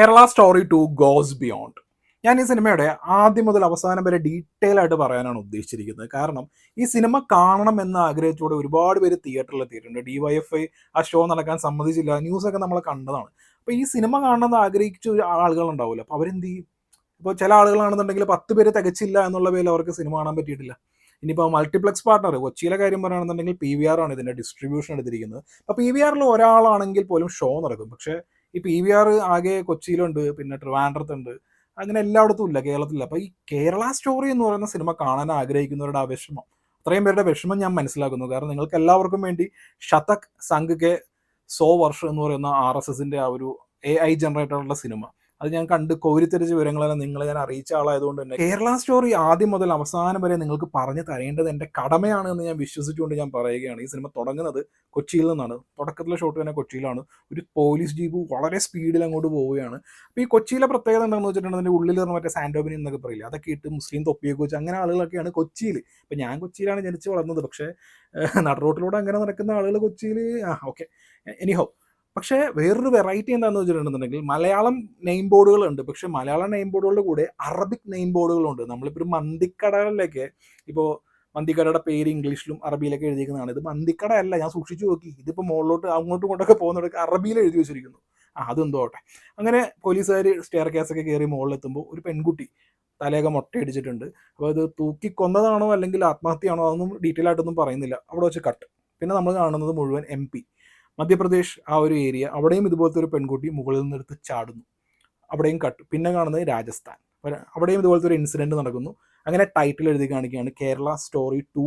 Kerala story 2 goes beyond. ഞാൻ ഈ സിനിമയുടെ ആദ്യം മുതൽ അവസാനം വരെ ഡീറ്റെയിൽ ആയിട്ട് പറയാനാണ് ഉദ്ദേശിച്ചിരിക്കുന്നത്. കാരണം ഈ സിനിമ കാണണം എന്ന ആഗ്രഹത്തോടെ ഒരുപാട് പേര് തിയേറ്ററിൽ എത്തിയിട്ടുണ്ട്. DYFI ആ ഷോ നടക്കാൻ സമ്മതിച്ചില്ല, ന്യൂസൊക്കെ നമ്മൾ കണ്ടതാണ്. അപ്പോൾ ഈ സിനിമ കാണണമെന്ന് ആഗ്രഹിച്ച ആളുകൾ ഉണ്ടാവില്ല. അപ്പോൾ അവരെന്ത് ചെയ്യും? ഇപ്പോൾ ചില ആളുകളാണെന്നുണ്ടെങ്കിൽ 10 പേര് തികച്ചില്ല എന്നുള്ള പേരിൽ അവർക്ക് സിനിമ കാണാൻ പറ്റിയിട്ടില്ല. ഇനിയിപ്പോൾ മൾട്ടിപ്ലക്സ് പാർട്ണർ കൊച്ചിയിലെ കാര്യം പറയുകയാണെന്നുണ്ടെങ്കിൽ PVR ആണ് ഇതിൻ്റെ ഡിസ്ട്രിബ്യൂഷൻ എടുത്തിരിക്കുന്നത്. അപ്പോൾ PVRൽ ഒരാളാണെങ്കിൽ പോലും ഷോ നടക്കും. പക്ഷേ ഈ PVR ആകെ കൊച്ചിയിലുണ്ട്, പിന്നെ ട്രിവാൻഡ്രത്തുണ്ട്, അങ്ങനെ എല്ലായിടത്തും ഇല്ല, കേരളത്തിലില്ല. അപ്പോൾ ഈ കേരള സ്റ്റോറി എന്ന് പറയുന്ന സിനിമ കാണാൻ ആഗ്രഹിക്കുന്നവരുടെ ആ വിഷമം, അത്രയും പേരുടെ വിഷമം ഞാൻ മനസ്സിലാക്കുന്നു. കാരണം നിങ്ങൾക്ക് എല്ലാവർക്കും വേണ്ടി ശതക് സംഘ് കെ 100 വർഷം എന്ന് പറയുന്ന RSSന്റെ ആ ഒരു AI ജനറേറ്ററുള്ള സിനിമ അത് ഞാൻ കണ്ട് കോരിത്തെരിച്ച വിവരങ്ങളെല്ലാം നിങ്ങളെ ഞാൻ അറിയിച്ച ആളായതുകൊണ്ട് തന്നെ കേരള സ്റ്റോറി ആദ്യം മുതൽ അവസാനം വരെ നിങ്ങൾക്ക് പറഞ്ഞു തരേണ്ടത് എൻ്റെ കടമയാണ് എന്ന് ഞാൻ വിശ്വസിച്ചുകൊണ്ട് ഞാൻ പറയുകയാണ്. ഈ സിനിമ തുടങ്ങുന്നത് കൊച്ചിയിൽ നിന്നാണ്. തുടക്കത്തിലെ ഷോട്ട് തന്നെ കൊച്ചിയിലാണ്. ഒരു പോലീസ് ജീപ്പ് വളരെ സ്പീഡിൽ അങ്ങോട്ട് പോവുകയാണ്. അപ്പോൾ ഈ കൊച്ചിയിലെ പ്രത്യേകത എന്താണെന്ന് വെച്ചിട്ടുണ്ടെങ്കിൽ ഉള്ളിൽ നിന്ന് മറ്റേ സാൻഡോബിനി എന്നൊക്കെ പറയില്ല, അതൊക്കെ ഇട്ട് മുസ്ലിം തൊപ്പിയൊക്കെ വെച്ച് അങ്ങനെ ആളുകളൊക്കെയാണ് കൊച്ചിയിൽ. ഇപ്പം ഞാൻ കൊച്ചിയിലാണ് ജനിച്ച് വളർന്നത്, പക്ഷേ നടുറോട്ടിലൂടെ അങ്ങനെ നടക്കുന്ന ആളുകൾ കൊച്ചിയിൽ ഓക്കെ എനിഹോ. പക്ഷേ വേറൊരു വെറൈറ്റി എന്താണെന്ന് വെച്ചിട്ടുണ്ടെന്നുണ്ടെങ്കിൽ മലയാളം നെയിം ബോർഡുകളുണ്ട്, പക്ഷേ മലയാളം നെയിം ബോർഡുകളുടെ കൂടെ അറബിക് നെയിം ബോർഡുകളുണ്ട്. നമ്മളിപ്പോൾ ഒരു മന്തിക്കടകളിലൊക്കെ ഇപ്പോൾ മന്തിക്കടയുടെ പേര് ഇംഗ്ലീഷിലും അറബിയിലൊക്കെ എഴുതിയിരിക്കുന്നതാണ്. ഇത് മന്തിക്കട അല്ല, ഞാൻ സൂക്ഷിച്ചു നോക്കി, ഇതിപ്പോൾ മുകളിലോട്ട് അങ്ങോട്ടും ഇങ്ങോട്ടൊക്കെ പോകുന്നിടക്ക് അറബിയിൽ എഴുതി വെച്ചിരിക്കുന്നു. അതെന്തോ ആട്ടെ. അങ്ങനെ പോലീസുകാർ സ്റ്റെയർ കേസൊക്കെ കയറി മുകളിലെത്തുമ്പോൾ ഒരു പെൺകുട്ടി തലയൊക്കെ മൊട്ടയടിച്ചിട്ടുണ്ട്. അപ്പോൾ അത് തൂക്കിക്കൊന്നതാണോ അല്ലെങ്കിൽ ആത്മഹത്യയാണോ അതൊന്നും ഡീറ്റെയിൽ ആയിട്ടൊന്നും പറയുന്നില്ല. അവിടെ വെച്ച് കട്ട്. പിന്നെ നമ്മൾ കാണുന്നത് മുഴുവൻ MP മധ്യപ്രദേശ് ആ ഒരു ഏരിയ, അവിടെയും ഇതുപോലത്തെ ഒരു പെൺകുട്ടി മുകളിൽ നിന്നെടുത്ത് ചാടുന്നു, അവിടെയും കട്ട്. പിന്നെ കാണുന്നത് രാജസ്ഥാൻ, അവിടെയും ഇതുപോലത്തെ ഒരു ഇൻസിഡൻറ്റ് നടക്കുന്നു. അങ്ങനെ ടൈറ്റിൽ എഴുതി കാണിക്കുകയാണ് കേരള സ്റ്റോറി 2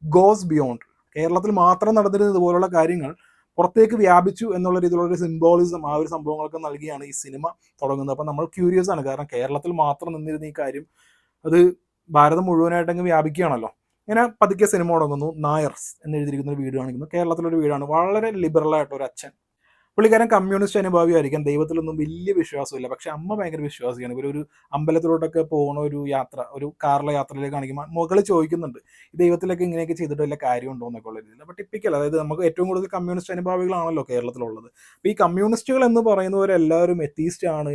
ഗോസ് ബിയോണ്ട്. കേരളത്തിൽ മാത്രം നടന്നിരുന്ന ഇതുപോലുള്ള കാര്യങ്ങൾ പുറത്തേക്ക് വ്യാപിച്ചു എന്നുള്ള രീതിയിലുള്ള ഒരു സിംബോളിസം ആ ഒരു സംഭവങ്ങളൊക്കെ നൽകിയാണ് ഈ സിനിമ തുടങ്ങുന്നത്. അപ്പോൾ നമ്മൾ ക്യൂരിയസ് ആണ്, കാരണം കേരളത്തിൽ മാത്രം നിന്നിരുന്ന ഈ കാര്യം അത് ഭാരതം മുഴുവനായിട്ടങ്ങ് വ്യാപിക്കുകയാണല്ലോ. ഇങ്ങനെ പതുക്കെ സിനിമ തുടങ്ങുന്നു. നായർസ് എന്നെഴുതിയിരിക്കുന്ന ഒരു വീട് കാണിക്കുന്നു. കേരളത്തിലൊരു വീടാണ്, വളരെ ലിബറലായിട്ടൊരു അച്ഛൻ. പുള്ളിക്കാരൻ കമ്മ്യൂണിസ്റ്റ് അനുഭാവിയായിരിക്കാം, ദൈവത്തിലൊന്നും വലിയ വിശ്വാസമില്ല. പക്ഷെ അമ്മ ഭയങ്കര വിശ്വാസിയാണ്. ഇവരൊരു അമ്പലത്തിലോട്ടൊക്കെ പോകുന്ന ഒരു യാത്ര, ഒരു കാറിലെ യാത്രയിലേക്ക് കാണിക്കുമ്പോൾ മകൾ ചോദിക്കുന്നുണ്ട്, ഈ ദൈവത്തിലൊക്കെ ഇങ്ങനെയൊക്കെ ചെയ്തിട്ട് വല്ല കാര്യമുണ്ടോ എന്നൊക്കെ ഉള്ള രീതിയിൽ. അപ്പോൾ ടിപ്പിക്കൽ, അതായത് നമുക്ക് ഏറ്റവും കൂടുതൽ കമ്മ്യൂണിസ്റ്റ് അനുഭാവികളാണല്ലോ കേരളത്തിലുള്ളത്. അപ്പോൾ ഈ കമ്മ്യൂണിസ്റ്റുകൾ എന്ന് പറയുന്നവരെല്ലാവരും എത്തീസ്റ്റ് ആണ്.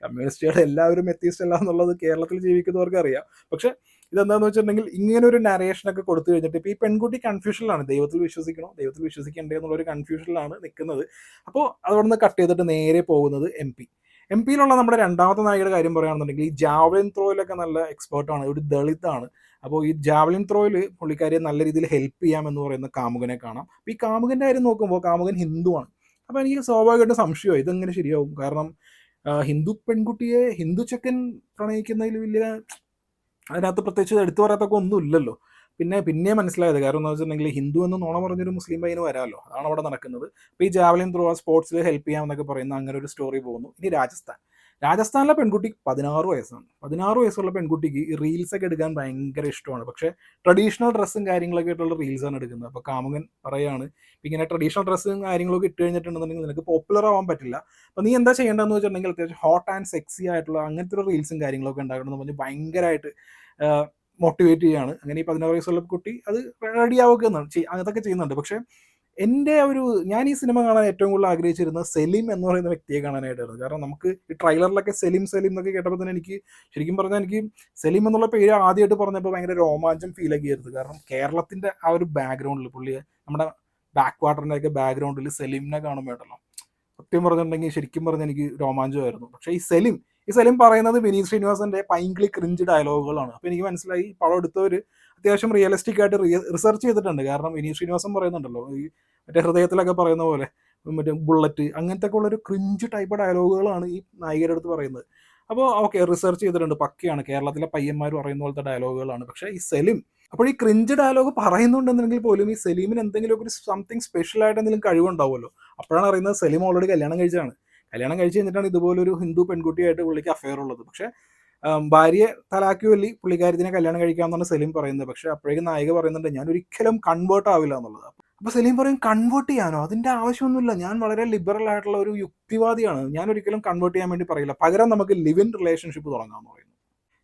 കമ്മ്യൂണിസ്റ്റുകൾ എല്ലാവരും എത്തീസ്റ്റ് അല്ല എന്നുള്ളത് കേരളത്തിൽ ജീവിക്കുന്നവർക്ക് അറിയാം. പക്ഷെ ഇതെന്താന്ന് വെച്ചിട്ടുണ്ടെങ്കിൽ ഇങ്ങനെ ഒരു നരേഷനൊക്കെ കൊടുത്തു കഴിഞ്ഞിട്ട് ഇപ്പോൾ ഈ പെൺകുട്ടി കൺഫ്യൂഷനിലാണ്, ദൈവത്തിൽ വിശ്വസിക്കണോ ദൈവത്തിൽ വിശ്വസിക്കണ്ടേ എന്നുള്ളൊരു കൺഫ്യൂഷനിലാണ് നിൽക്കുന്നത്. അപ്പോൾ അവിടെ നിന്ന് കട്ട് ചെയ്തിട്ട് നേരെ പോകുന്നത് MP യിലുള്ള നമ്മുടെ രണ്ടാമത്തെ നായികയുടെ കാര്യം പറയുകയാണെന്നുണ്ടെങ്കിൽ ഈ ജാവലിൻ ത്രോയിലൊക്കെ നല്ല എക്സ്പേർട്ടാണ്, ഒരു ദളിതാണ്. അപ്പോൾ ഈ ജാവലിൻ ത്രോയിൽ പുള്ളിക്കാരിയെ നല്ല രീതിയിൽ ഹെൽപ്പ് ചെയ്യാമെന്ന് പറയുന്ന കാമുകനെ കാണാം. അപ്പോൾ ഈ കാമുകൻ്റെ കാര്യം നോക്കുമ്പോൾ കാമുകൻ ഹിന്ദുവാണ്. അപ്പോൾ എനിക്ക് സ്വാഭാവികമായിട്ട് സംശയമായി, ഇതെങ്ങനെ ശരിയാവും? കാരണം ഹിന്ദു പെൺകുട്ടിയെ ഹിന്ദു ചെക്കൻ പ്രണയിക്കുന്നതിൽ വലിയ അതിനകത്ത് പ്രത്യേകിച്ച് എടുത്തു പറയത്തൊക്കെ ഒന്നും ഇല്ലല്ലോ. പിന്നെ മനസ്സിലായത് കാരണം എന്ന് വെച്ചിട്ടുണ്ടെങ്കിൽ ഹിന്ദു എന്ന് നുണ പറഞ്ഞൊരു മുസ്ലിം പയ്യന് വരാമല്ലോ, അതാണ് അവിടെ നടക്കുന്നത്. അപ്പോൾ ഈ ജാവലിൻ ത്രോ ആ സ്പോർട്സിൽ ഹെൽപ്പ് ചെയ്യാമെന്നൊക്കെ പറയുന്ന അങ്ങനെ ഒരു സ്റ്റോറി പോകുന്നു. ഇനി രാജസ്ഥാനിലെ പെൺകുട്ടി 16 വയസ്സാണ്. 16 വയസ്സുള്ള പെൺകുട്ടിക്ക് ഈ റീൽസൊക്കെ എടുക്കാൻ ഭയങ്കര ഇഷ്ടമാണ്. പക്ഷേ ട്രഡീഷണൽ ഡ്രസ്സും കാര്യങ്ങളൊക്കെ ആയിട്ടുള്ള റീൽസാണ് എടുക്കുന്നത്. അപ്പോൾ കാമുകൻ പറയുകയാണ്, ഇങ്ങനെ ട്രഡീഷണൽ ഡ്രസ്സും കാര്യങ്ങളൊക്കെ ഇട്ട് കഴിഞ്ഞിട്ടുണ്ടെന്നുണ്ടെങ്കിൽ നിനക്ക് പോപ്പുലർ ആവാൻ പറ്റില്ല. അപ്പോൾ നീ എന്താ ചെയ്യേണ്ടതെന്ന് വെച്ചിട്ടുണ്ടെങ്കിൽ അത്യാവശ്യം ഹോട്ട് ആൻഡ് സെക്സി ആയിട്ടുള്ള അങ്ങനത്തെ ഒരു റീൽസും കാര്യങ്ങളൊക്കെ ഉണ്ടാക്കണമെന്ന് പറഞ്ഞ് ഭയങ്കരമായിട്ട് മോട്ടിവേറ്റ് ചെയ്യുകയാണ്. അങ്ങനെ ഈ 16 വയസ്സുള്ള കുട്ടി അത് റെഡിയാവുകയെന്നാണ്, അതൊക്കെ ചെയ്യുന്നുണ്ട്. പക്ഷേ ഞാൻ ഈ സിനിമ കാണാൻ ഏറ്റവും കൂടുതൽ ആഗ്രഹിച്ചിരുന്നത് സെലിം എന്ന് പറയുന്ന വ്യക്തിയെ കാണാനായിട്ടായിരുന്നു. കാരണം നമുക്ക് ഈ ട്രെയിലറിലൊക്കെ സെലിം എന്നൊക്കെ കേട്ടപ്പോൾ തന്നെ എനിക്ക് ശരിക്കും പറഞ്ഞാൽ എനിക്ക് സെലിം എന്നുള്ള പേര് ആദ്യമായിട്ട് പറഞ്ഞപ്പോൾ ഭയങ്കര രോമാഞ്ചം ഫീൽ ആക്കിയായിരുന്നു. കാരണം കേരളത്തിൻ്റെ ആ ഒരു ബാക്ക്ഗ്രൗണ്ടിൽ പുള്ളിയെ നമ്മുടെ ബാക്ക് വാട്ടറിൻ്റെയൊക്കെ ബാക്ക്ഗ്രൗണ്ടിൽ സെലിമിനെ കാണുമ്പോഴല്ലോ സത്യം പറഞ്ഞിട്ടുണ്ടെങ്കിൽ ശരിക്കും പറഞ്ഞാൽ എനിക്ക് രോമാഞ്ചമായിരുന്നു. പക്ഷേ ഈ സെലിം പറയുന്നത് വിനീത് ശ്രീനിവാസന്റെ പൈങ്കിളി ക്രിഞ്ച് ഡയലോഗുകളാണ്. അപ്പോൾ എനിക്ക് മനസ്സിലായി പടം എടുത്തവർ അത്യാവശ്യം റിയലിസ്റ്റിക് ആയിട്ട് റിസർച്ച് ചെയ്തിട്ടുണ്ട്. കാരണം വിനീത് ശ്രീനിവാസൻ പറയുന്നുണ്ടല്ലോ, ഈ മറ്റേ ഹൃദയത്തിലൊക്കെ പറയുന്ന പോലെ മറ്റേ ബുള്ളറ്റ് അങ്ങനത്തെ ഒക്കെ ഉള്ളൊരു ക്രിഞ്ച് ടൈപ്പ് ഡയലോഗുകളാണ് ഈ നായികയുടെ അടുത്ത് പറയുന്നത്. അപ്പോൾ ഓക്കെ, റിസർച്ച് ചെയ്തിട്ടുണ്ട്, പക്കയാണ്, കേരളത്തിലെ പയ്യന്മാർ പറയുന്ന പോലത്തെ ഡയലോഗുകളാണ്. പക്ഷേ ഈ സെലിം അപ്പോൾ ഈ ക്രിഞ്ച് ഡയലോഗ് പറയുന്നുണ്ടെന്നുണ്ടെങ്കിൽ പോലും ഈ സെലീമിന് എന്തെങ്കിലും ഒരു സംതിങ് സ്പെഷ്യൽ ആയിട്ട് എന്തെങ്കിലും കഴിവുണ്ടാവുമല്ലോ. അപ്പോഴാണ് അറിയുന്നത് സെലിം ഓൾറെഡി കല്യാണം കഴിച്ച് കഴിഞ്ഞിട്ടാണ് ഇതുപോലൊരു ഹിന്ദു പെൺകുട്ടിയായിട്ട് പുള്ളിക്ക് അഫെയർ ഉള്ളത്. പക്ഷേ ഭാര്യയെ തലാക്കി വല്ലി പുള്ളിക്കാരത്തിനെ കല്യാണം കഴിക്കാമെന്നാണ് സെലിം പറയുന്നത്. പക്ഷേ അപ്പോഴേക്കും നായിക പറയുന്നുണ്ട്, ഞാൻ ഒരിക്കലും കൺവേർട്ട് ആവില്ല എന്നുള്ളത്. അപ്പോൾ സെലിം പറയും, കൺവേർട്ട് ചെയ്യാനോ? അതിൻ്റെ ആവശ്യമൊന്നുമില്ല, ഞാൻ വളരെ ലിബറൽ ആയിട്ടുള്ള ഒരു യുക്തിവാദിയാണ്, ഞാൻ ഒരിക്കലും കൺവേർട്ട് ചെയ്യാൻ വേണ്ടി പറയില്ല, പകരം നമുക്ക് ലിവ് ഇൻ റിലേഷൻഷിപ്പ് തുടങ്ങാമെന്ന് പറയുന്നു.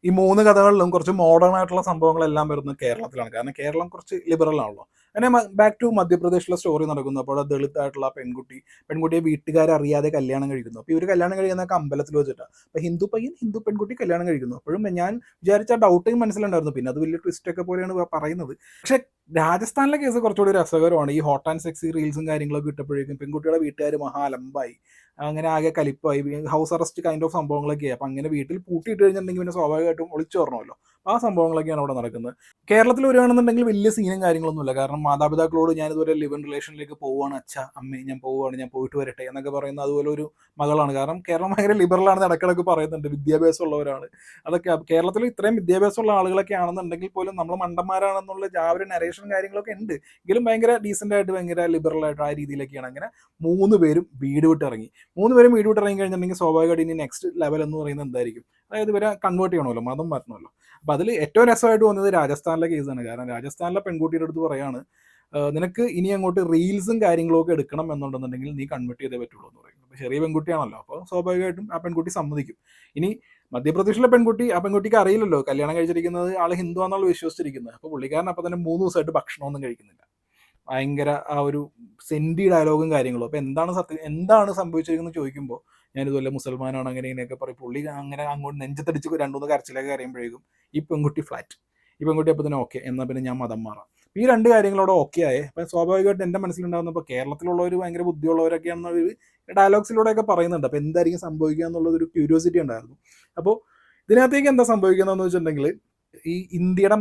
ഈ 3 കഥകളിലും കുറച്ച് മോഡേൺ ആയിട്ടുള്ള സംഭവങ്ങളെല്ലാം വരുന്നത് കേരളത്തിലാണ്. കാരണം കേരളം കുറച്ച് ലിബറൽ ആണല്ലോ. അങ്ങനെ ബാക്ക് ടു മധ്യപ്രദേശിലെ സ്റ്റോറി നടക്കുന്നു. അപ്പോൾ ദളിത് ആയിട്ടുള്ള പെൺകുട്ടിയെ വീട്ടുകാരറിയാതെ കല്യാണം കഴിക്കുന്നു. അപ്പോൾ ഇവർ കല്യാണം കഴിയുന്നതൊക്കെ അമ്പലത്തിൽ വെച്ചിട്ടാണ്. അപ്പോൾ ഹിന്ദു പയ്യൻ ഹിന്ദു പെൺകുട്ടി കല്യാണം കഴിക്കുന്നു. അപ്പോഴും ഞാൻ വിചാരിച്ച ഡൗട്ടിങ് മനസ്സിലുണ്ടായിരുന്നു. പിന്നെ അത് വലിയ ട്വിസ്റ്റ് ഒക്കെ പോലെയാണ് പറയുന്നത്. പക്ഷേ രാജസ്ഥാനിലെ കേസ് കുറച്ചുകൂടി രസകരമാണ്. ഈ ഹോട്ട് ആൻഡ് സെക്സി റീൽസും കാര്യങ്ങളൊക്കെ ഇട്ടപ്പോഴേക്കും പെൺകുട്ടിയുടെ വീട്ടുകാർ മഹാ അലമ്പായി, അങ്ങനെ ആകെ കലിപ്പായി, ഹൗസ് അറസ്റ്റ് കൈൻഡ് ഓഫ് സംഭവങ്ങളൊക്കെയായി. അപ്പം അങ്ങനെ വീട്ടിൽ പൂട്ടിയിട്ട് കഴിഞ്ഞിട്ടുണ്ടെങ്കിൽ പിന്നെ സ്വാഭാവികമായിട്ടും ഒളിച്ചു വരണമല്ലോ. ആ സംഭവങ്ങളൊക്കെയാണ് അവിടെ നടക്കുന്നത്. കേരളത്തിൽ വരികയാണെന്നുണ്ടെങ്കിൽ വലിയ സീനും കാര്യങ്ങളൊന്നുമില്ല. കാരണം മാതാപിതാക്കളോട് ഞാൻ ഇതുവരെ ലിവ് ഇൻ റിലേഷനിലേക്ക് പോവുകയാണ്, അച്ഛ അമ്മേ ഞാൻ പോവുകയാണ്, ഞാൻ പോയിട്ട് വരട്ടെ എന്നൊക്കെ പറയുന്ന അതുപോലെ ഒരു മകളാണ്. കാരണം കേരളം ഭയങ്കര ലിബറലാണെന്ന് ഇടയ്ക്കിടയ്ക്ക് പറയുന്നുണ്ട്, വിദ്യാഭ്യാസം ഉള്ളവരാണ്. അതൊക്കെ കേരളത്തിൽ ഇത്രയും വിദ്യാഭ്യാസമുള്ള ആളുകളൊക്കെ ആണെന്നുണ്ടെങ്കിൽ പോലും നമ്മൾ മണ്ടന്മാരാണെന്നുള്ള ആ ഒരു നരേഷൻ കാര്യങ്ങളൊക്കെ ഉണ്ട്. എങ്കിലും ഭയങ്കര ഡീസൻ്റ് ആയിട്ട് ഭയങ്കര ലിബറൽ ആയിട്ട് ആ രീതിയിലൊക്കെയാണ്. അങ്ങനെ 3 പേരും വീട് വിട്ടിറങ്ങി. 3 പേരും വീട് വിട്ടിറങ്ങി കഴിഞ്ഞിട്ടുണ്ടെങ്കിൽ സ്വാഭാവികമായിട്ട് ഇനി നെക്സ്റ്റ് ലെവൽ എന്ന് പറയുന്നത് എന്തായിരിക്കും? അതായത് ഇവരെ കൺവേർട്ട് ചെയ്യണമല്ലോ, മതം മാറ്റണമല്ലോ. അപ്പോൾ അതിൽ ഏറ്റവും രസമായിട്ട് വന്നത് രാജസ്ഥാനിലെ കേസാണ്. കാരണം രാജസ്ഥാനിലെ പെൺകുട്ടിയുടെ അടുത്ത് പറയാണ്, നിനക്ക് ഇനി അങ്ങോട്ട് റീൽസും കാര്യങ്ങളും ഒക്കെ എടുക്കണം എന്നുണ്ടെന്നുണ്ടെങ്കിൽ നീ കൺവേർട്ട് ചെയ്തേ പറ്റുള്ളൂ എന്ന് പറയും. അപ്പോൾ ചെറിയ പെൺകുട്ടിയാണല്ലോ, അപ്പോൾ സ്വാഭാവികമായിട്ടും ആ പെൺകുട്ടി സമ്മതിക്കും. ഇനി മധ്യപ്രദേശിലെ പെൺകുട്ടി, ആ പെൺകുട്ടിക്ക് അറിയില്ലല്ലോ കല്യാണം കഴിച്ചിരിക്കുന്നത് ആൾ ഹിന്ദു ആണെന്നുള്ള വിശ്വസിച്ചിരിക്കുന്നത്. അപ്പോൾ പുള്ളിക്കാരൻ അപ്പോൾ തന്നെ 3 ദിവസമായിട്ട് ഭക്ഷണമൊന്നും കഴിക്കുന്നില്ല. ഭയങ്കര ആ ഒരു സെൻറ്റി ഡയലോഗും കാര്യങ്ങളും. അപ്പോൾ എന്താണ് സംഭവിച്ചിരിക്കുന്നത് ചോദിക്കുമ്പോൾ ഞാൻ ഇതുപോലെ മുസൽമാനാണ് അങ്ങനെ ഇങ്ങനെയൊക്കെ പറയും. പുള്ളി അങ്ങനെ അങ്ങോട്ട് നെഞ്ചത്തടിച്ച് 2-3 കരച്ചിലൊക്കെ അറിയുമ്പോഴേക്കും ഈ പെൺകുട്ടി ഫ്ലാറ്റ്. ഈ പെൺകുട്ടി അപ്പോൾ തന്നെ ഓക്കെ, എന്നാൽ പിന്നെ ഞാൻ മതം മാറാം. ഈ 2 കാര്യങ്ങളോടെ ഓക്കെ ആയേ. അപ്പം സ്വാഭാവികമായിട്ട് എൻ്റെ മനസ്സിലുണ്ടാകുന്നപ്പോൾ കേരളത്തിലുള്ളവർ ഭയങ്കര ബുദ്ധിയുള്ളവരൊക്കെയാണെന്നൊരു ഡയലോഗ്സിലൂടെയൊക്കെ പറയുന്നുണ്ട്. അപ്പോൾ എന്തായിരിക്കും സംഭവിക്കുക എന്നുള്ളതൊരു ക്യൂരിയോസിറ്റി ഉണ്ടായിരുന്നു. അപ്പോൾ ഇതിനകത്തേക്ക് എന്താ സംഭവിക്കുന്നതെന്ന് വെച്ചിട്ടുണ്ടെങ്കിൽ ഈ ഇന്ത്യയുടെ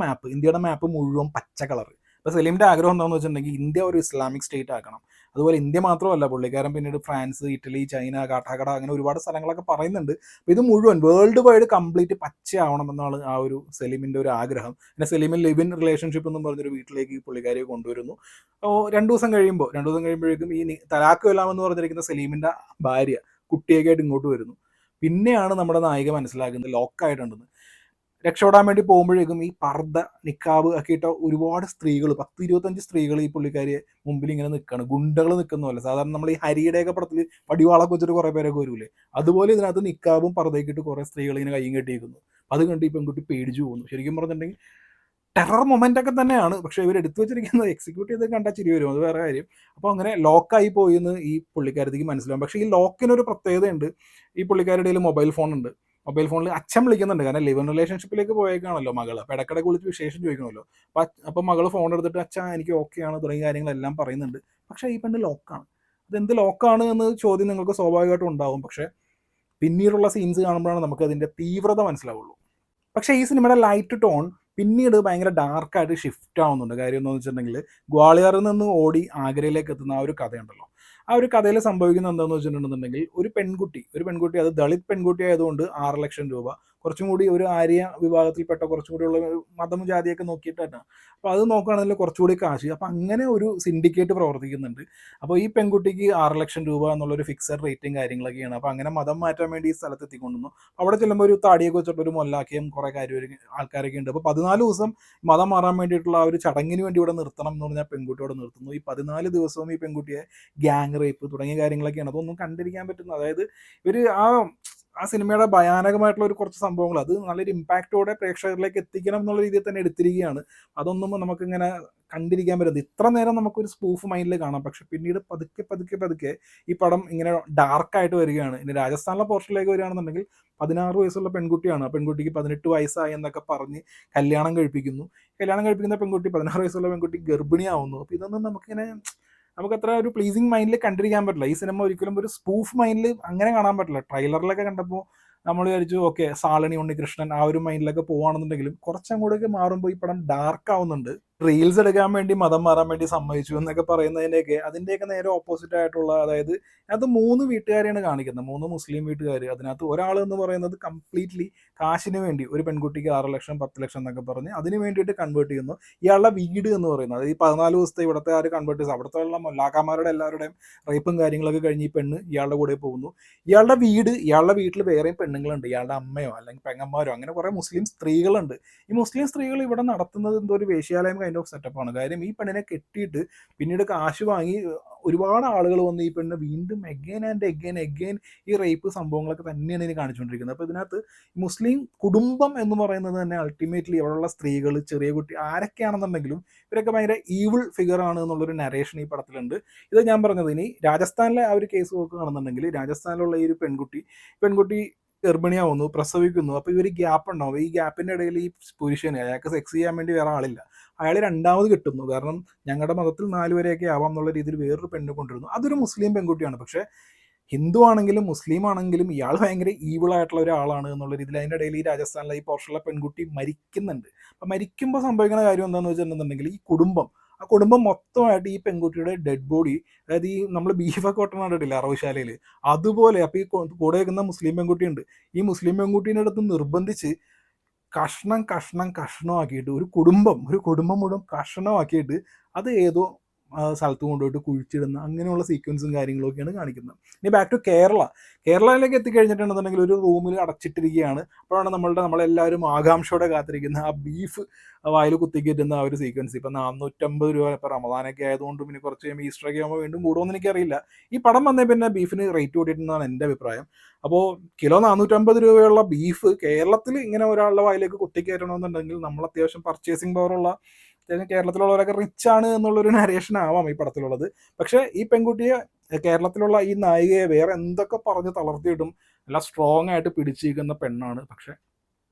മാപ്പ് മുഴുവൻ പച്ച കളർ. അപ്പോൾ സലീമിൻ്റെ ആഗ്രഹം എന്താണെന്ന് വെച്ചിട്ടുണ്ടെങ്കിൽ ഇന്ത്യ ഒരു ഇസ്ലാമിക് സ്റ്റേറ്റ് ആക്കണം. അതുപോലെ ഇന്ത്യ മാത്രമല്ല, പുള്ളിക്കാരൻ പിന്നീട് ഫ്രാൻസ്, ഇറ്റലി, ചൈന, കാട്ടാക്കട അങ്ങനെ ഒരുപാട് സ്ഥലങ്ങളൊക്കെ പറയുന്നുണ്ട്. അപ്പോൾ ഇത് മുഴുവൻ വേൾഡ് വൈഡ് കംപ്ലീറ്റ് പച്ചയാവണമെന്നാണ് ആ ഒരു സലീമിൻ്റെ ഒരു ആഗ്രഹം. പിന്നെ സലീമിൻ ലിവ് ഇൻ റിലേഷൻഷിപ്പ് എന്നും പറഞ്ഞൊരു വീട്ടിലേക്ക് പുള്ളിക്കാരിയെ കൊണ്ടുവരുന്നു. അപ്പോൾ 2 ദിവസം കഴിയുമ്പോഴേക്കും ഈ തലാഖ് കൊല്ലാമെന്ന് പറഞ്ഞിരിക്കുന്ന സലീമിൻ്റെ ഭാര്യ കുട്ടിയൊക്കെ ആയിട്ട് ഇങ്ങോട്ട് വരുന്നു. പിന്നെയാണ് നമ്മുടെ നായിക മനസ്സിലാക്കുന്നത് ലോക്കായിട്ടുണ്ടെന്ന്. രക്ഷപ്പെടാൻ വേണ്ടി പോകുമ്പോഴേക്കും ഈ പർദ്ദ, നിക്കാബ് ഒക്കെ ഇട്ട ഒരുപാട് സ്ത്രീകൾ, 10-25 സ്ത്രീകൾ ഈ പുള്ളിക്കാരിയെ മുമ്പിൽ ഇങ്ങനെ നിൽക്കുകയാണ്. ഗുണ്ടകൾ നിൽക്കുന്നതല്ല. സാധാരണ നമ്മൾ ഈ ഹരിയുടെയൊക്കെ പടത്തിൽ പടിവാളൊക്കെ വെച്ചിട്ട് കുറേ പേരൊക്കെ വരൂലേ, അതുപോലെ ഇതിനകത്ത് നിക്കാബും പർദ്ദയൊക്കെ ഇട്ട് കുറേ സ്ത്രീകൾ ഇങ്ങനെ കയ്യും കെട്ടിയിരിക്കുന്നു. അത് കണ്ട് ഈ പെൺകുട്ടി പേടിച്ചു പോകുന്നു. ശരിക്കും പറഞ്ഞിട്ടുണ്ടെങ്കിൽ ടെറർ മൊമെൻ്റ് ഒക്കെ തന്നെയാണ്. പക്ഷേ ഇവർ എടുത്തു വെച്ചിരിക്കുന്നത് എക്സിക്യൂട്ട് ചെയ്ത് കണ്ടാൽ ചിരി വരും, അത് വേറെ കാര്യം. അപ്പോൾ അങ്ങനെ ലോക്കായി പോയി എന്ന് ഈ പുള്ളിക്കാരത്തേക്ക് മനസ്സിലാവും. പക്ഷേ ഈ ലോക്കിനൊരു പ്രത്യേകതയുണ്ട്. ഈ പുള്ളിക്കാരുടെ കയ്യിൽ മൊബൈൽ ഫോണുണ്ട്. മൊബൈൽ ഫോണിൽ അച്ഛൻ വിളിക്കുന്നുണ്ട്. കാരണം ലിവ് ഇൻ റിലേഷൻഷിപ്പിലേക്ക് പോയേക്കാണല്ലോ മകൾ. അപ്പോൾ ഇടയ്ക്കിടയ്ക്ക് വിളിച്ച് വിശേഷം ചോദിക്കണമല്ലോ. അപ്പോൾ മകൾ ഫോൺ എടുത്തിട്ട് അച്ഛാ എനിക്ക് ഓക്കെയാണ് തുടങ്ങിയ കാര്യങ്ങളെല്ലാം പറയുന്നുണ്ട്. പക്ഷേ ഈ പെണ്ണ് ലോക്കാണ്. അതെന്ത് ലോക്കാണ് എന്ന് ചോദ്യം നിങ്ങൾക്ക് സ്വാഭാവികമായിട്ടും ഉണ്ടാവും. പക്ഷേ പിന്നീടുള്ള സീൻസ് കാണുമ്പോഴാണ് നമുക്ക് അതിൻ്റെ തീവ്രത മനസ്സിലാവുള്ളൂ. പക്ഷേ ഈ സിനിമയുടെ ലൈറ്റ് ടോൺ പിന്നീട് ഭയങ്കര ഡാർക്കായിട്ട് ഷിഫ്റ്റ് ആവുന്നുണ്ട്. കാര്യം എന്താണെന്ന് വെച്ചിട്ടുണ്ടെങ്കിൽ ഗ്വാളിയറിൽ നിന്ന് ഓടി ആഗ്രയിലേക്ക് എത്തുന്ന ആ ഒരു കഥയുണ്ടല്ലോ, ആ ഒരു കഥയിൽ സംഭവിക്കുന്നത് എന്താണെന്ന് വെച്ചിട്ടുണ്ടെന്നുണ്ടെങ്കിൽ ഒരു പെൺകുട്ടി അത് ദളിത് പെൺകുട്ടി ആയതുകൊണ്ട് 6 ലക്ഷം രൂപ, കുറച്ചും കൂടി ഒരു ആര്യ വിഭാഗത്തിൽപ്പെട്ട കുറച്ചും കൂടി ഉള്ള മതം ജാതിയൊക്കെ നോക്കിയിട്ടാണ്. അപ്പോൾ അത് നോക്കുകയാണെങ്കിൽ കുറച്ചുകൂടി കാശ്. അപ്പോൾ അങ്ങനെ ഒരു സിൻഡിക്കേറ്റ് പ്രവർത്തിക്കുന്നുണ്ട്. അപ്പോൾ ഈ പെൺകുട്ടിക്ക് 6 ലക്ഷം രൂപ എന്നുള്ളൊരു ഫിക്സഡ് റേറ്റും കാര്യങ്ങളൊക്കെയാണ്. അപ്പോൾ അങ്ങനെ മതം മാറ്റാൻ വേണ്ടി ഈ സ്ഥലത്ത് എത്തിക്കൊണ്ടുവന്നു. അവിടെ ചെല്ലുമ്പോൾ ഒരു താടിയൊക്കെ വെച്ചിട്ട് ഒരു മൊല്ലാക്കിയും കുറേ ആൾക്കാരൊക്കെ ഉണ്ട്. അപ്പോൾ 14 ദിവസം മതം മാറാൻ വേണ്ടിയിട്ടുള്ള ആ ഒരു ചടങ്ങിന് വേണ്ടി ഇവിടെ നിർത്തണം എന്ന് പറഞ്ഞാൽ പെൺകുട്ടിയോട് നിർത്തുന്നു. ഈ 14 ദിവസവും ഈ പെൺകുട്ടിയെ ഗ്യാങ് റേപ്പ് തുടങ്ങിയ കാര്യങ്ങളൊക്കെയാണ്. അതൊന്നും കണ്ടിരിക്കാൻ പറ്റുന്നത്. അതായത് ഇവർ ആ സിനിമയുടെ ഭയാനകമായിട്ടുള്ള ഒരു കുറച്ച് സംഭവങ്ങൾ അത് നല്ലൊരു ഇമ്പാക്റ്റോടെ പ്രേക്ഷകരിലേക്ക് എത്തിക്കണം എന്നുള്ള രീതിയിൽ തന്നെ എടുത്തിരിക്കുകയാണ്. അതൊന്നും നമുക്കിങ്ങനെ കണ്ടിരിക്കാൻ പറ്റുന്നത്. ഇത്ര നേരം നമുക്കൊരു സ്പൂഫ് മൈൻഡിൽ കാണാം. പക്ഷെ പിന്നീട് പതുക്കെ ഈ പടം ഇങ്ങനെ ഡാർക്കായിട്ട് വരികയാണ്. ഇനി രാജസ്ഥാനിലെ പോർഷനിലേക്ക് വരികയാണെന്നുണ്ടെങ്കിൽ 16 വയസ്സുള്ള പെൺകുട്ടിയാണ്. ആ പെൺകുട്ടിക്ക് 18 വയസ്സായി എന്നൊക്കെ പറഞ്ഞ് കല്യാണം കഴിപ്പിക്കുന്ന പെൺകുട്ടി, 16 വയസ്സുള്ള പെൺകുട്ടി ഗർഭിണിയാവുന്നു. അപ്പോൾ ഇതൊന്നും നമുക്കത്ര ഒരു പ്ലീസിങ് മൈൻഡിൽ കണ്ടിരിക്കാൻ പറ്റില്ല. ഈ സിനിമ ഒരിക്കലും ഒരു സ്പൂഫ് മൈൻഡിൽ അങ്ങനെ കാണാൻ പറ്റില്ല. ട്രെയിലറിലൊക്കെ കണ്ടപ്പോൾ നമ്മൾ വിചാരിച്ചു ഓക്കെ സാളിനി, ഉണ്ണികൃഷ്ണൻ ആ ഒരു മൈൻഡിലൊക്കെ പോകുകയാണെന്നുണ്ടെങ്കിലും കുറച്ചങ്ങോട്ടൊക്കെ മാറുമ്പോൾ ഈ പടം ഡാർക്ക് ആവുന്നുണ്ട്. റീൽസ് എടുക്കാൻ വേണ്ടി മതം മാറാൻ വേണ്ടി സമ്മതിച്ചു എന്നൊക്കെ അതിൻ്റെയൊക്കെ നേരെ ഓപ്പോസിറ്റ് ആയിട്ടുള്ള, അതായത് അത് 3 വീട്ടുകാരെയാണ് കാണിക്കുന്നത്, 3 മുസ്ലിം വീട്ടുകാർ. അതിനകത്ത് ഒരാൾ എന്ന് പറയുന്നത് കംപ്ലീറ്റ്ലി കാശിന് വേണ്ടി ഒരു പെൺകുട്ടിക്ക് 6 ലക്ഷം 10 ലക്ഷം എന്നൊക്കെ പറഞ്ഞ് അതിന് വേണ്ടിയിട്ട് കൺവേർട്ട് ചെയ്യുന്നു. ഇയാളുടെ വീട് എന്ന് പറയുന്നത്, അതായത് ഈ 14 ദിവസത്തെ ഇവിടുത്തെ ആ ഒരു കൺവേർട്ട് ചെയ്ത് അവിടുത്തെ ഉള്ള മൊല്ലാക്കന്മാരുടെ എല്ലാവരുടെയും റേപ്പും കാര്യങ്ങളൊക്കെ കഴിഞ്ഞ് ഈ പെണ്ണ് ഇയാളുടെ കൂടെ പോകുന്നു. ഇയാളുടെ വീട്ടിൽ വേറെയും പെണ്ണുങ്ങളുണ്ട്, ഇയാളുടെ അമ്മയോ അല്ലെങ്കിൽ പെങ്ങന്മാരോ, അങ്ങനെ കുറേ മുസ്ലിം സ്ത്രീകളുണ്ട്. ഈ മുസ്ലിം സ്ത്രീകൾ ഇവിടെ നടത്തുന്നത് എന്തോ ഒരു വേശ്യാലയം കൈൻഡ് ഓഫ് സെറ്റപ്പാണ്. കാര്യം ഈ പെണ്ണിനെ കെട്ടിയിട്ട് പിന്നീട് കാശ് വാങ്ങി ഒരുപാട് ആളുകൾ വന്ന് ഈ പെണ്ണിനെ വീണ്ടും എഗെയിൻ ആൻഡ് എഗെയിൻ എഗെയിൻ ഈ റേപ്പ് സംഭവങ്ങളൊക്കെ തന്നെയാണ് ഇനി കാണിച്ചുകൊണ്ടിരിക്കുന്നത്. അപ്പോൾ ഇതിനകത്ത് മുസ്ലിം കുടുംബം എന്ന് പറയുന്നത് തന്നെ അൾട്ടിമേറ്റ്ലി ഇവിടെയുള്ള സ്ത്രീകൾ, ചെറിയ കുട്ടി, ആരൊക്കെയാണെന്നുണ്ടെങ്കിലും ഇവരൊക്കെ ഭയങ്കര ഈവിൾ ഫിഗർ ആണ് എന്നുള്ളൊരു നരേഷൻ ഈ പടത്തിലുണ്ട്. ഇത് ഞാൻ പറഞ്ഞത്, ഇനി രാജസ്ഥാനിലെ ആ ഒരു കേസ് നോക്കുകയാണെന്നുണ്ടെങ്കിൽ രാജസ്ഥാനിലുള്ള ഈ ഒരു പെൺകുട്ടി ഗർഭിണിയാവുന്നു, പ്രസവിക്കുന്നു. അപ്പോൾ ഇവർ ഗ്യാപ്പ് ഉണ്ടാവും. ഈ ഗ്യാപ്പിൻ്റെ ഇടയിൽ ഈ പുരുഷന്, അയാൾക്ക് സെക്സ് ചെയ്യാൻ വേണ്ടി വേറെ ആളില്ല, അയാൾ രണ്ടാമത് കിട്ടുന്നു. കാരണം ഞങ്ങളുടെ മതത്തിൽ 4 വരെയൊക്കെ ആവാം എന്നുള്ള രീതിയിൽ വേറൊരു പെണ്ണ് കൊണ്ടിരുന്നു. അതൊരു മുസ്ലിം പെൺകുട്ടിയാണ്. പക്ഷേ ഹിന്ദു ആണെങ്കിലും മുസ്ലിം ആണെങ്കിലും ഇയാൾ ഭയങ്കര ഈവിൾ ആയിട്ടുള്ള ഒരാളാണ് എന്നുള്ള രീതിയിൽ അതിൻ്റെ ഇടയിൽ ഈ രാജസ്ഥാനിലെ ഈ പോർഷനിലെ പെൺകുട്ടി മരിക്കുന്നുണ്ട്. അപ്പം മരിക്കുമ്പോൾ സംഭവിക്കുന്ന കാര്യം എന്താണെന്ന് വെച്ചിട്ടുണ്ടെന്നുണ്ടെങ്കിൽ ഈ കുടുംബം മൊത്തമായിട്ട് ഈ പെൺകുട്ടിയുടെ ഡെഡ് ബോഡി, അതായത് ഈ നമ്മൾ ബീഫൊക്കെ കൊട്ടണ കണ്ടിട്ടില്ല അറവുശാലയിൽ, അതുപോലെ. അപ്പോൾ ഈ കൂടെ വെക്കുന്ന മുസ്ലിം പെൺകുട്ടിയുണ്ട്, ഈ മുസ്ലിം പെൺകുട്ടീൻ്റെ അടുത്ത് നിർബന്ധിച്ച് കഷ്ണമാക്കിയിട്ട് ഒരു കുടുംബം മുഴുവൻ കഷ്ണമാക്കിയിട്ട് അത് ഏതോ സ്ഥലത്ത് കൊണ്ടുപോയിട്ട് കുഴിച്ചിടുന്ന അങ്ങനെയുള്ള സീക്വൻസും കാര്യങ്ങളൊക്കെയാണ് കാണിക്കുന്നത്. ഇനി ബാക്ക് ടു കേരളയിലേക്ക് എത്തിക്കഴിഞ്ഞിട്ടുണ്ടെന്നുണ്ടെങ്കിൽ ഒരു റൂമിൽ അടച്ചിട്ടിരിക്കുകയാണ്. അപ്പോഴാണ് നമ്മളെല്ലാവരും ആകാംക്ഷയോടെ കാത്തിരിക്കുന്ന ആ ബീഫ് വായിൽ കുത്തിക്കയറ്റുന്ന ആ ഒരു സീക്വൻസ്. ഇപ്പം 450 രൂപ, ഇപ്പോൾ റമദാനൊക്കെ ആയതുകൊണ്ട് പിന്നെ കുറച്ച് കഴിയുമ്പോൾ ഈസ്റ്ററൊക്കെ ആകുമ്പോൾ വീണ്ടും കൂടുമെന്ന് എനിക്കറിയില്ല. ഈ പടം വന്നേ പിന്നെ ബീഫിന് റേറ്റ് കൂട്ടിയിട്ടുണ്ടെന്നാണ് എൻ്റെ അഭിപ്രായം. അപ്പോൾ കിലോ 450 രൂപയുള്ള ബീഫ് കേരളത്തിൽ ഇങ്ങനെ ഒരാളുടെ വായിലേക്ക് കുത്തിക്കയറ്റണമെന്നുണ്ടെങ്കിൽ നമ്മൾ അത്യാവശ്യം പർച്ചേസിങ് പവറുള്ള, കേരളത്തിലുള്ളവരൊക്കെ റിച്ച് ആണ് എന്നുള്ളൊരു നരേഷൻ ആവാം ഈ പടത്തിലുള്ളത്. പക്ഷേ ഈ പെൺകുട്ടിയെ, കേരളത്തിലുള്ള ഈ നായികയെ വേറെ എന്തൊക്കെ പറഞ്ഞ് തളർത്തിയിട്ടും നല്ല സ്ട്രോങ് ആയിട്ട് പിടിച്ചിരിക്കുന്ന പെണ്ണാണ്. പക്ഷേ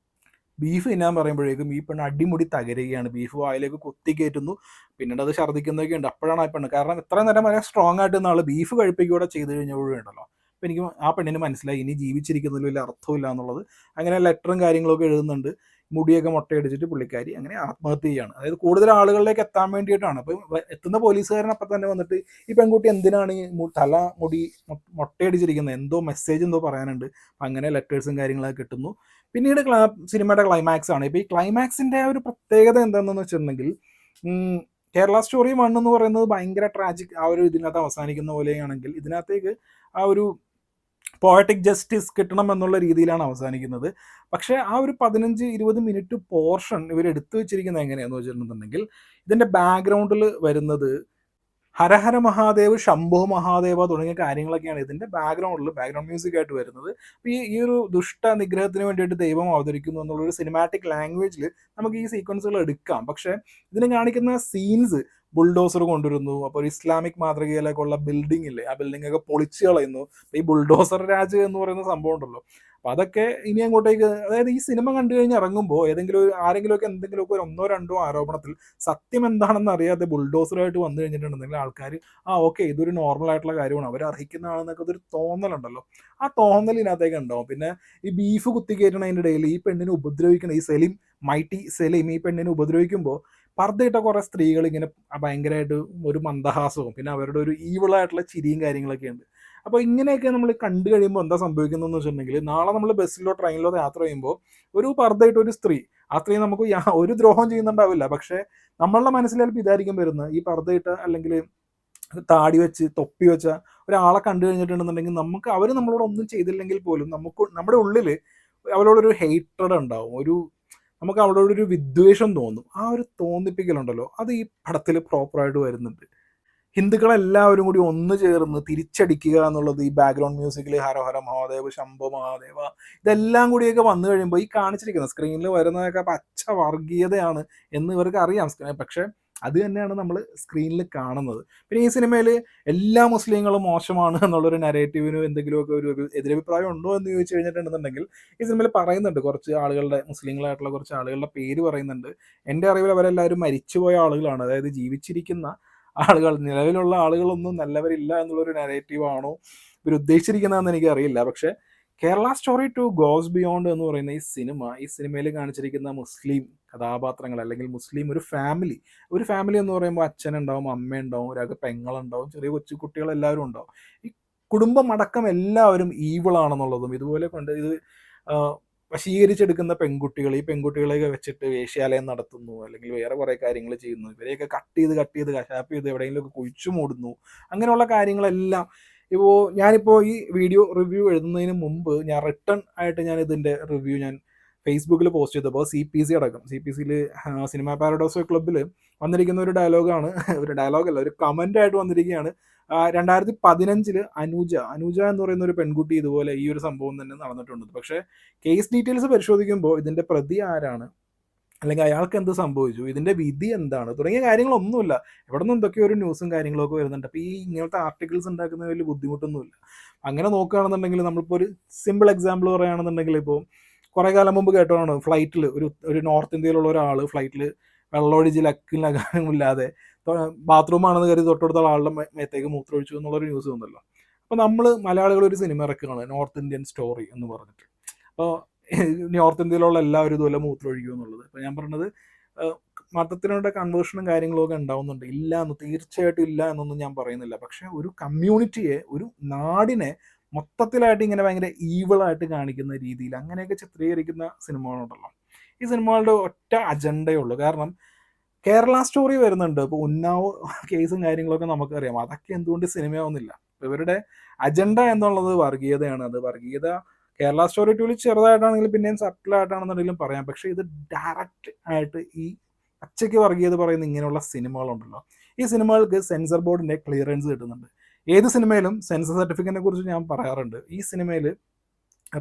ബീഫ് തിന്നാൻ പറയുമ്പോഴേക്കും ഈ പെണ്ണ് അടിമുടി തകരുകയാണ്. ബീഫ് വായിലേക്ക് കുത്തിക്കയറ്റുന്നു, പിന്നീട് അത് ഛർദ്ദിക്കുന്നതൊക്കെ ഉണ്ട്. അപ്പോഴാണ് ആ പെണ്ണ്, കാരണം ഇത്രയും നേരം വളരെ സ്ട്രോങ് ആയിട്ട് നാൾ ബീഫ് കഴിപ്പിക്കുകയൂടെ ചെയ്ത് കഴിഞ്ഞപ്പോഴുണ്ടല്ലോ, അപ്പോൾ എനിക്ക് ആ പെണ്ണിന് മനസ്സിലായി ഇനി ജീവിച്ചിരിക്കുന്നതിൽ വലിയ അർത്ഥമില്ല എന്നുള്ളത്. അങ്ങനെ ലെറ്ററും കാര്യങ്ങളൊക്കെ എഴുതുന്നുണ്ട്. മുടിയൊക്കെ മുട്ടയടിച്ചിട്ട് പുള്ളിക്കാരി അങ്ങനെ ആത്മഹത്യ ചെയ്യുകയാണ്. അതായത് കൂടുതൽ ആളുകളിലേക്ക് എത്താൻ വേണ്ടിയിട്ടാണ്. അപ്പം എത്തുന്ന പോലീസുകാരൻ അപ്പം തന്നെ വന്നിട്ട് ഈ പെൺകുട്ടി എന്തിനാണ് ഈ മുടി മുട്ടയടിച്ചിരിക്കുന്നത്, എന്തോ മെസ്സേജ് എന്തോ പറയാനുണ്ട്. അങ്ങനെ ലെറ്റേഴ്സും കാര്യങ്ങളൊക്കെ കിട്ടുന്നു. പിന്നീട് സിനിമയുടെ ക്ലൈമാക്സ് ആണ്. ഇപ്പോൾ ഈ ക്ലൈമാക്സിൻ്റെ ഒരു പ്രത്യേകത എന്താണെന്ന് വെച്ചിട്ടുണ്ടെങ്കിൽ, കേരള സ്റ്റോറി 1 എന്ന് പറയുന്നത് ഭയങ്കര ട്രാജിക് ആ ഒരു ഇതിനകത്ത് അവസാനിക്കുന്ന പോലെയാണെങ്കിൽ ഇതിനകത്തേക്ക് ആ ഒരു പോയറ്റിക് ജസ്റ്റിസ് കിട്ടണം എന്നുള്ള രീതിയിലാണ് അവസാനിക്കുന്നത്. പക്ഷേ ആ ഒരു 15-20 മിനിറ്റ് പോർഷൻ ഇവർ എടുത്തു വെച്ചിരിക്കുന്നത് എങ്ങനെയാണെന്ന് വെച്ചിട്ടുണ്ടെന്നുണ്ടെങ്കിൽ, ഇതിൻ്റെ ബാക്ക്ഗ്രൗണ്ടിൽ വരുന്നത് ഹരഹര മഹാദേവ്, ശംഭോ മഹാദേവ തുടങ്ങിയ കാര്യങ്ങളൊക്കെയാണ് ഇതിൻ്റെ ബാക്ക്ഗ്രൗണ്ട് മ്യൂസിക് ആയിട്ട് വരുന്നത്. അപ്പോൾ ഈ ഒരു ദുഷ്ട നിഗ്രഹത്തിന് വേണ്ടിയിട്ട് ദൈവം അവതരിക്കുന്നു എന്നുള്ളൊരു സിനിമാറ്റിക് ലാംഗ്വേജിൽ നമുക്ക് ഈ സീക്വൻസുകൾ എടുക്കാം. പക്ഷേ ഇതിന് കാണിക്കുന്ന സീൻസ്, ബുൾഡോസർ കൊണ്ടുവരുന്നു, അപ്പോൾ ഇസ്ലാമിക് മാതൃകയിലൊക്കെ ഉള്ള ബിൽഡിംഗ് ഇല്ലേ, ആ ബിൽഡിംഗ് ഒക്കെ പൊളിച്ച് കളയുന്നു. ഈ ബുൾഡോസർ രാജ് എന്ന് പറയുന്ന സംഭവം ഉണ്ടല്ലോ, അപ്പോൾ അതൊക്കെ ഇനി അങ്ങോട്ടേക്ക്, അതായത് ഈ സിനിമ കണ്ടു കഴിഞ്ഞ് ഇറങ്ങുമ്പോൾ ആരെങ്കിലുമൊക്കെ എന്തെങ്കിലുമൊക്കെ ഒരു 1-2 ആരോപണത്തിൽ സത്യം എന്താണെന്ന് അറിയാതെ ബുൾഡോസറായിട്ട് വന്നു കഴിഞ്ഞിട്ടുണ്ടെങ്കിൽ ആൾക്കാർ ഓക്കെ ഇതൊരു നോർമൽ ആയിട്ടുള്ള കാര്യമാണ്, അവർ അർഹിക്കുന്നതാണെന്നൊക്കെ ഒരു തോന്നലുണ്ടല്ലോ, ആ തോന്നലിനകത്തേക്ക് ഉണ്ടാവും. പിന്നെ ഈ ബീഫ് കുത്തിക്കയറ്റണതിൻ്റെ ഇടയിൽ ഈ പെണ്ണിനെ ഉപദ്രവിക്കണം, ഈ മൈറ്റി സെലിം ഈ പെണ്ണിനെ ഉപദ്രവിക്കുമ്പോൾ പർദ്ദയിട്ട കുറേ സ്ത്രീകൾ ഇങ്ങനെ ഭയങ്കരമായിട്ട് ഒരു മന്ദഹാസവും പിന്നെ അവരുടെ ഒരു ഈവിളായിട്ടുള്ള ചിരിയും കാര്യങ്ങളൊക്കെ ഉണ്ട്. അപ്പോൾ ഇങ്ങനെയൊക്കെ നമ്മൾ കണ്ടു കഴിയുമ്പോൾ എന്താ സംഭവിക്കുന്നതെന്ന് വെച്ചിട്ടുണ്ടെങ്കിൽ, നാളെ നമ്മൾ ബസ്സിലോ ട്രെയിനിലോ യാത്ര ചെയ്യുമ്പോൾ ഒരു പർദ്ദയിട്ട ഒരു സ്ത്രീ, ആ സ്ത്രീ നമുക്ക് ഒരു ദ്രോഹം ചെയ്യുന്നുണ്ടാവില്ല. പക്ഷേ നമ്മളുടെ മനസ്സിൽ ചിലപ്പോൾ ഇതായിരിക്കും വരുന്നത്, ഈ പർദ്ദയിട്ട അല്ലെങ്കിൽ താടി വെച്ച് തൊപ്പി വെച്ച ഒരാളെ കണ്ടു കഴിഞ്ഞിട്ടുണ്ടെന്നുണ്ടെങ്കിൽ അവർ നമ്മളോട് ഒന്നും ചെയ്തില്ലെങ്കിൽ പോലും നമ്മുടെ ഉള്ളിൽ അവരോടൊരു ഹെയ്റ്റ്രഡ് ഉണ്ടാവും, നമുക്ക് അവളോടൊരു വിദ്വേഷം തോന്നും. ആ ഒരു തോന്നിപ്പിക്കലുണ്ടല്ലോ, അത് ഈ പടത്തിൽ പ്രോപ്പറായിട്ട് വരുന്നുണ്ട്. ഹിന്ദുക്കളെല്ലാവരും കൂടി ഒന്ന് ചേർന്ന് തിരിച്ചടിക്കുക എന്നുള്ളത് ഈ ബാക്ക്ഗ്രൗണ്ട് മ്യൂസിക്കിൽ ഹരഹര മഹാദേവ്, ശംഭോ മഹാദേവ, ഇതെല്ലാം കൂടിയൊക്കെ വന്നു കഴിയുമ്പോൾ ഈ കാണിച്ചിരിക്കുന്ന സ്ക്രീനിൽ വരുന്നതൊക്കെ പച്ച വർഗീയതയാണ് എന്ന് ഇവർക്ക് അറിയാം. പക്ഷേ അത് തന്നെയാണ് നമ്മൾ സ്ക്രീനിൽ കാണുന്നത്. പിന്നെ ഈ സിനിമയിൽ എല്ലാ മുസ്ലിങ്ങളും മോശമാണ് എന്നുള്ളൊരു നരേറ്റീവിന് എന്തെങ്കിലുമൊക്കെ ഒരു എതിരഭിപ്രായം ഉണ്ടോ എന്ന് ചോദിച്ചു കഴിഞ്ഞിട്ടുണ്ടെന്നുണ്ടെങ്കിൽ, ഈ സിനിമയിൽ പറയുന്നുണ്ട്, കുറച്ച് ആളുകളുടെ, മുസ്ലിങ്ങളായിട്ടുള്ള കുറച്ച് ആളുകളുടെ പേര് പറയുന്നുണ്ട്. എൻ്റെ അറിവിൽ അവരെല്ലാവരും മരിച്ചുപോയ ആളുകളാണ്. അതായത് ജീവിച്ചിരിക്കുന്ന ആളുകൾ, നിലവിലുള്ള ആളുകളൊന്നും നല്ലവരില്ല എന്നുള്ളൊരു നരേറ്റീവാണോ ഇവർ ഉദ്ദേശിച്ചിരിക്കുന്നതെന്ന് എനിക്കറിയില്ല. പക്ഷേ കേരള സ്റ്റോറി 2 ഗോസ് ബിയോണ്ട് എന്ന് പറയുന്ന ഈ സിനിമയിൽ കാണിച്ചിരിക്കുന്ന മുസ്ലിം കഥാപാത്രങ്ങൾ, അല്ലെങ്കിൽ മുസ്ലിം ഒരു ഫാമിലി എന്ന് പറയുമ്പോൾ അച്ഛനുണ്ടാവും, അമ്മയുണ്ടാവും, ഒരാൾക്ക് പെങ്ങളുണ്ടാവും, ചെറിയ കൊച്ചു കുട്ടികളെല്ലാവരും ഉണ്ടാവും. ഈ കുടുംബം അടക്കം എല്ലാവരും ഈവിളാണെന്നുള്ളതും, ഇതുപോലെ ഇത് വശീകരിച്ചെടുക്കുന്ന പെൺകുട്ടികൾ, ഈ പെൺകുട്ടികളെയൊക്കെ വെച്ചിട്ട് വേശ്യാലയം നടത്തുന്നു, അല്ലെങ്കിൽ വേറെ കുറേ കാര്യങ്ങൾ ചെയ്യുന്നു, ഇവരെയൊക്കെ കട്ട് ചെയ്ത് കശാപ്പ് ചെയ്ത് എവിടെയെങ്കിലുമൊക്കെ കുഴിച്ചു മൂടുന്നു, അങ്ങനെയുള്ള കാര്യങ്ങളെല്ലാം ഇപ്പോൾ ഞാനിപ്പോൾ ഈ വീഡിയോ റിവ്യൂ എഴുതുന്നതിന് മുമ്പ് ഞാൻ റിട്ടേൺ ആയിട്ട് ഞാൻ ഇതിൻ്റെ റിവ്യൂ ഞാൻ ഫേസ്ബുക്കിൽ പോസ്റ്റ് ചെയ്തപ്പോൾ CPC അടക്കം CPCയിൽ സിനിമ പാരഡോസ് ക്ലബ്ബിൽ വന്നിരിക്കുന്ന ഒരു ഡയലോഗാണ്, ഒരു ഡയലോഗല്ല, ഒരു കമൻ്റ് ആയിട്ട് വന്നിരിക്കുകയാണ്. 2015 അനുജ എന്ന് പറയുന്ന ഒരു പെൺകുട്ടി ഇതുപോലെ ഈ ഒരു സംഭവം തന്നെ നടന്നിട്ടുണ്ട്. പക്ഷേ കേസ് ഡീറ്റെയിൽസ് പരിശോധിക്കുമ്പോൾ ഇതിൻ്റെ പ്രതി ആരാണ്, അല്ലെങ്കിൽ അയാൾക്ക് എന്ത് സംഭവിച്ചു, ഇതിൻ്റെ വിധി എന്താണ് തുടങ്ങിയ കാര്യങ്ങളൊന്നുമില്ല. എവിടെ നിന്ന് എന്തൊക്കെയോ ഒരു ന്യൂസും കാര്യങ്ങളൊക്കെ വരുന്നുണ്ട്. അപ്പോൾ ഈ ഇങ്ങനത്തെ ആർട്ടിക്കിൾസ് ഉണ്ടാക്കുന്ന വലിയ ബുദ്ധിമുട്ടൊന്നുമില്ല. അങ്ങനെ നോക്കുകയാണെന്നുണ്ടെങ്കിൽ നമ്മളിപ്പോൾ ഒരു സിമ്പിൾ എക്സാമ്പിൾ പറയുകയാണെന്നുണ്ടെങ്കിൽ, ഇപ്പോൾ കുറേ കാലം മുമ്പ് കേട്ടതാണ് ഫ്ലൈറ്റിൽ ഒരു നോർത്ത് ഇന്ത്യയിലുള്ള ഒരാൾ ഫ്ലൈറ്റിൽ വെള്ളമൊഴിച്ച് ലക്കില്ലാതെ ബാത്റൂമാണെന്ന് കരുതി തൊട്ടടുത്തുള്ള ആളുടെ മേത്തേക്ക് മൂത്രമൊഴിച്ചു എന്നുള്ളൊരു ന്യൂസ് വന്നല്ലോ. അപ്പോൾ നമ്മൾ മലയാളികൾ ഒരു സിനിമ ഇറക്കുകയാണ്, നോർത്ത് ഇന്ത്യൻ സ്റ്റോറി എന്ന് പറഞ്ഞിട്ട്. അപ്പോൾ നോർത്ത് ഇന്ത്യയിലുള്ള എല്ലാവരും ഇതുപോലെ മൂത്രമൊഴിക്കും എന്നുള്ളത്. അപ്പോൾ ഞാൻ പറഞ്ഞത് മതത്തിനുള്ള കൺവേർഷനും കാര്യങ്ങളും ഒക്കെ ഉണ്ടാവുന്നുണ്ട്, ഇല്ല എന്ന് തീർച്ചയായിട്ടും ഇല്ല എന്നൊന്നും ഞാൻ പറയുന്നില്ല. പക്ഷേ ഒരു കമ്മ്യൂണിറ്റിയെ, ഒരു നാടിനെ മൊത്തത്തിലായിട്ട് ഇങ്ങനെ ഭയങ്കര ഈവിളായിട്ട് കാണിക്കുന്ന രീതിയിൽ അങ്ങനെയൊക്കെ ചിത്രീകരിക്കുന്ന സിനിമകളുണ്ടല്ലോ, ഈ സിനിമകളുടെ ഒറ്റ അജണ്ടയേ ഉള്ളൂ. കാരണം കേരള സ്റ്റോറി വരുന്നുണ്ട്, ഇപ്പോൾ ഉന്നാവ് കേസും കാര്യങ്ങളൊക്കെ നമുക്കറിയാം, അതൊക്കെ എന്തുകൊണ്ട് സിനിമയാവുന്നില്ല? ഇവരുടെ അജണ്ട എന്നുള്ളത് വർഗീയതയാണ്. അത് വർഗീയത കേരള സ്റ്റോറി 2 ചെറുതായിട്ടാണെങ്കിലും പിന്നെയും സട്ടിലായിട്ടാണെന്നുണ്ടെങ്കിലും പറയാം. പക്ഷേ ഇത് ഡയറക്റ്റ് ആയിട്ട് ഈ പച്ചയ്ക്ക് വർഗീയത പറയുന്ന ഇങ്ങനെയുള്ള സിനിമകളുണ്ടല്ലോ, ഈ സിനിമകൾക്ക് സെൻസർ ബോർഡിൻ്റെ ക്ലിയറൻസ് കിട്ടുന്നുണ്ട്. ഏത് സിനിമയിലും സെൻസർ സർട്ടിഫിക്കറ്റിനെ കുറിച്ച് ഞാൻ പറയാറുണ്ട്. ഈ സിനിമയിൽ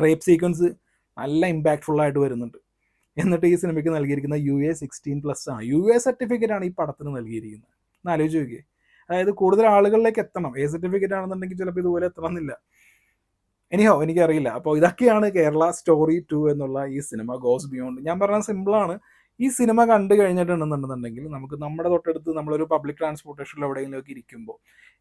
റേപ്പ് സീക്വൻസ് നല്ല ഇമ്പാക്റ്റ്ഫുള്ളായിട്ട് വരുന്നുണ്ട്. എന്നിട്ട് ഈ സിനിമയ്ക്ക് നൽകിയിരിക്കുന്ന UA 16+ ആണ്, UA സർട്ടിഫിക്കറ്റ് ആണ് ഈ പടത്തിന് നൽകിയിരിക്കുന്നത്. ഒന്ന് ആലോചിച്ച് നോക്കിയേ. അതായത് കൂടുതൽ ആളുകളിലേക്ക് എത്തണം. സർട്ടിഫിക്കറ്റ് ആണെന്നുണ്ടെങ്കിൽ ചിലപ്പോൾ ഇതുപോലെ എത്തണമെന്നില്ല. എനിഹോ എനിക്കറിയില്ല. അപ്പോൾ ഇതൊക്കെയാണ് കേരള സ്റ്റോറി 2 എന്നുള്ള ഈ സിനിമ ഗോസ് ബിയോണ്ട്. ഞാൻ പറഞ്ഞത് സിമ്പിളാണ്. ഈ സിനിമ കണ്ടു കഴിഞ്ഞിട്ടുണ്ടെന്നുണ്ടെങ്കിൽ നമുക്ക് നമ്മുടെ തൊട്ടടുത്ത് നമ്മളൊരു പബ്ലിക് ട്രാൻസ്പോർട്ടേഷനിൽ എവിടെയെങ്കിലുമൊക്കെ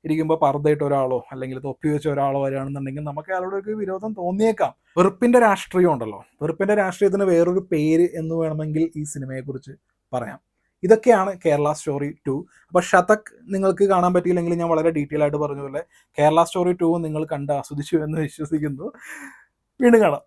ഇരിക്കുമ്പോൾ പർദ്ദയിട്ട് ഒരാളോ അല്ലെങ്കിൽ തൊപ്പി വെച്ച ഒരാളോ വരികയാണെന്നുണ്ടെങ്കിൽ നമുക്ക് അയാളോടൊക്കെ വിരോധം തോന്നിയേക്കാം. വെറുപ്പിൻ്റെ രാഷ്ട്രീയം ഉണ്ടല്ലോ, വെറുപ്പിൻ്റെ രാഷ്ട്രീയത്തിന് വേറൊരു പേര് എന്ന് വേണമെങ്കിൽ ഈ സിനിമയെക്കുറിച്ച് പറയാം. ഇതൊക്കെയാണ് കേരള സ്റ്റോറി 2. അപ്പോൾ ശതക് നിങ്ങൾക്ക് കാണാൻ പറ്റിയില്ലെങ്കിൽ ഞാൻ വളരെ ഡീറ്റെയിൽ ആയിട്ട് പറഞ്ഞ പോലെ കേരള സ്റ്റോറി 2 നിങ്ങൾ കണ്ട് ആസ്വദിച്ചു എന്ന് വിശ്വസിക്കുന്നു. വീണ്ടും കാണാം.